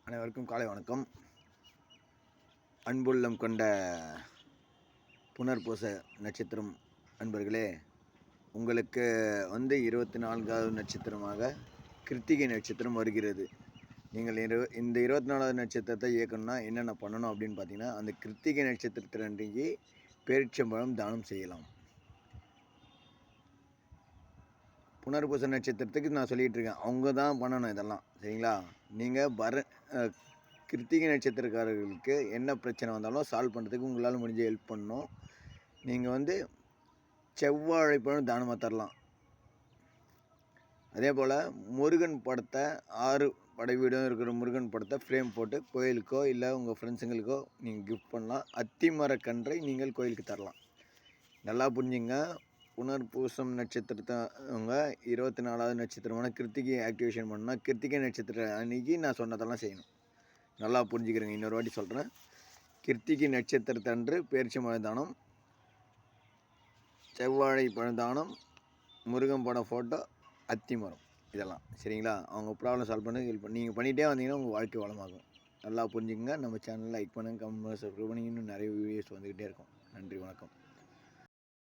அனைவருக்கும் காலை வணக்கம். அன்புள்ளம் கொண்ட புனர்பூச நட்சத்திரம் அன்பர்களே, உங்களுக்கு 24வது நட்சத்திரமாக கிருத்திகை நட்சத்திரம் வருகிறது. நீங்கள் இந்த 24வது நட்சத்திரத்தை இயக்கணும்னா என்னென்ன பண்ணணும் அப்படின்னு பார்த்தீங்கன்னா, அந்த கிருத்திகை நட்சத்திரத்தினன்றைக்கு பேரிச்சம்பழம் தானம் செய்யலாம். புனர்பூச நட்சத்திரத்துக்கு நான் சொல்லிகிட்டு இருக்கேன், அவங்க தான் பண்ணணும் இதெல்லாம், சரிங்களா? நீங்கள் கிருத்திகை நட்சத்திரக்காரர்களுக்கு என்ன பிரச்சனை வந்தாலும் சால்வ் பண்ணுறதுக்கு உங்களால் முடிஞ்ச ஹெல்ப் பண்ணணும். நீங்கள் செவ்வாழைப்பழம் தானமாக தரலாம். அதே போல் முருகன் படத்தை 6 படை வீடும் இருக்கிற முருகன் படத்தை ஃப்ரேம் போட்டு கோயிலுக்கோ இல்லை உங்கள் ஃப்ரெண்ட்ஸுங்களுக்கோ நீங்கள் கிஃப்ட் பண்ணலாம். அத்திமரக்கன்றை நீங்கள் கோயிலுக்கு தரலாம். நல்லா புரிஞ்சுங்க. புனர்பூசம் நட்சத்திரத்தவங்க 24வது நட்சத்திரமான கிருத்திகை ஆக்டிவேஷன் பண்ணால் கிருத்திகை நட்சத்திர அன்றைக்கி நான் சொன்னதெல்லாம் செய்யணும். நல்லா புரிஞ்சுக்கிறேங்க. இன்னொரு வாட்டி சொல்கிறேன். கிருத்திகை நட்சத்திரத்தன்று பேரிச்சம்பழம் தானம், செவ்வாழை பழந்தானம், முருகன் படம் ஃபோட்டோ, அத்திமரம், இதெல்லாம் சரிங்களா? அவங்க ப்ராப்ளம் சால்வ் பண்ணி ஹெல்ப் பண்ணி நீங்கள் பண்ணிகிட்டே வந்தீங்கன்னா உங்கள் வாழ்க்கை வளமாகும். நல்லா புரிஞ்சுக்கங்க. நம்ம சேனலில் லைக் பண்ணுங்கள், கமெண்ட் பண்ணுங்கள், சப்ஸ்கிரைப் பண்ணி இன்னும் நிறைய வீடியோஸ் வந்துக்கிட்டே இருக்கும். நன்றி, வணக்கம்.